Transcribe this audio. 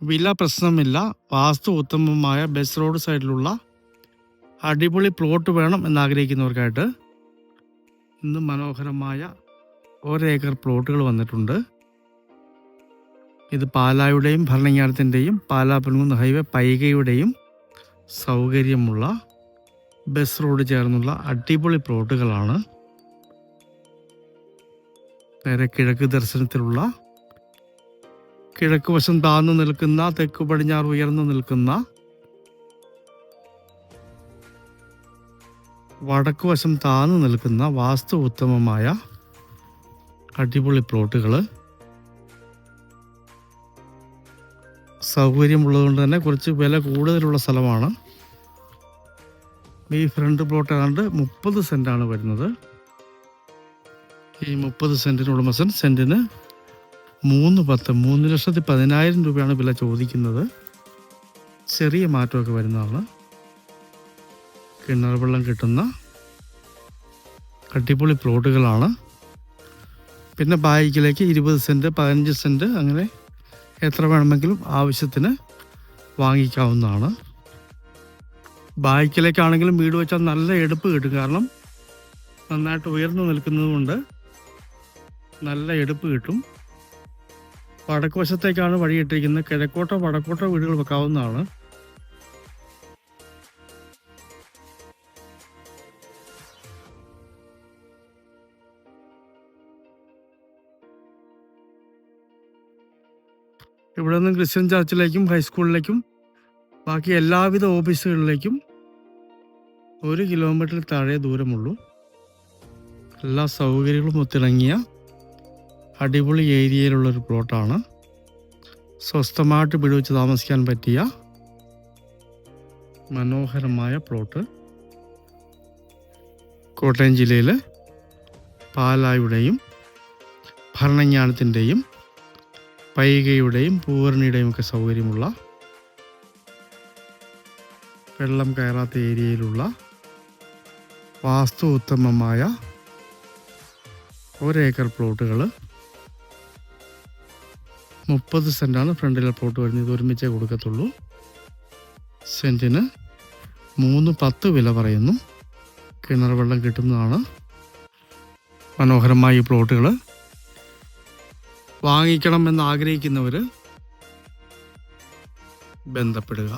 വില പ്രശ്നമില്ല, വാസ്തു ഉത്തമമായ ബസ് റോഡ് സൈഡിലുള്ള അടിപൊളി പ്ലോട്ട് വേണം എന്നാഗ്രഹിക്കുന്നവർക്കായിട്ട് ഇന്ന് മനോഹരമായ 1 ഏക്കർ പ്ലോട്ടുകൾ വന്നിട്ടുണ്ട്. ഇത് പാലായുടെയും ഭരണങ്ങാനത്തിൻ്റെയും പാലാ-പൊൻകുന്ന് ഹൈവേ പൈകയുടെയും സൗകര്യമുള്ള ബസ് റോഡ് ചേർന്നുള്ള അടിപൊളി പ്ലോട്ടുകളാണ്. നേരെ കിഴക്ക് ദർശനത്തിലുള്ള, കിഴക്ക് വശം താഴ്ന്നു നിൽക്കുന്ന, തെക്ക് പടിഞ്ഞാറ് ഉയർന്നു നിൽക്കുന്ന, വടക്ക് വശം താഴ്ന്നു നിൽക്കുന്ന വാസ്തു ഉത്തമമായ അടിപൊളി പ്ലോട്ടുകൾ. സൗകര്യമുള്ളതുകൊണ്ട് തന്നെ കുറച്ച് വില കൂടുതലുള്ള സ്ഥലമാണ്. ഈ ഫ്രണ്ട് പ്ലോട്ട് ഏതാണ്ട് 30 സെൻറ്റാണ് വരുന്നത്. ഈ 30 സെൻറ്റിന് ഉടമസ്ഥൻ സെൻറ്റിന് 3,10,000 രൂപയാണ് വില ചോദിക്കുന്നത്. ചെറിയ മാറ്റമൊക്കെ വരുന്നതാണ്. കിണർ വെള്ളം കിട്ടുന്ന അടിപൊളി പ്ലോട്ടുകളാണ്. പിന്നെ ബാക്കിലേക്ക് 20 സെൻറ്റ്, 15 സെൻറ്റ് അങ്ങനെ എത്ര വേണമെങ്കിലും ആവശ്യത്തിന് വാങ്ങിക്കാവുന്നതാണ്. ബാക്കിലേക്കാണെങ്കിലും വീട് വെച്ചാൽ നല്ല എടുപ്പ് കിട്ടും. കാരണം നന്നായിട്ട് ഉയർന്നു നിൽക്കുന്നത് കൊണ്ട് നല്ല എടുപ്പ് കിട്ടും. വടക്ക് വശത്തേക്കാണ് വഴിയിട്ടിരിക്കുന്നത്. കിഴക്കോട്ടോ വടക്കോട്ടോ വീടുകൾ വെക്കാവുന്നതാണ്. ഇവിടെ നിന്ന് ക്രിസ്ത്യൻ ചർച്ചിലേക്കും ഹൈസ്കൂളിലേക്കും ബാക്കി എല്ലാവിധ ഓഫീസുകളിലേക്കും 1 കിലോമീറ്റർ താഴെ ദൂരമുള്ളൂ. എല്ലാ സൗകര്യങ്ങളും ഒത്തിണങ്ങിയ അടിപൊളി ഏരിയയിലുള്ളൊരു പ്ലോട്ടാണ്. സ്വസ്ഥമായിട്ട് വീട് വെച്ച് താമസിക്കാൻ പറ്റിയ മനോഹരമായ പ്ലോട്ട്. കോട്ടയം ജില്ലയിൽ പാലായുടെയും ഭരണങ്ങാനത്തിൻ്റെയും പൈകയുടെയും പൂവർണിയുടെയും ഒക്കെ സൗകര്യമുള്ള, വെള്ളം കയറാത്ത ഏരിയയിലുള്ള വാസ്തു ഉത്തമമായ 1 ഏക്കർ പ്ലോട്ടുകൾ. 30 സെൻറ്റാണ് ഫ്രണ്ടിലെ പ്ലോട്ട് വരുന്നത്. ഇത് ഒരുമിച്ചേ കൊടുക്കത്തുള്ളൂ. സെൻറ്റിന് 3,10 വില പറയുന്നു. കിണർ വെള്ളം കിട്ടുന്നതാണ്. മനോഹരമായ ഈ പ്ലോട്ടുകൾ വാങ്ങിക്കണം എന്ന് ആഗ്രഹിക്കുന്നവർ ബന്ധപ്പെടുക.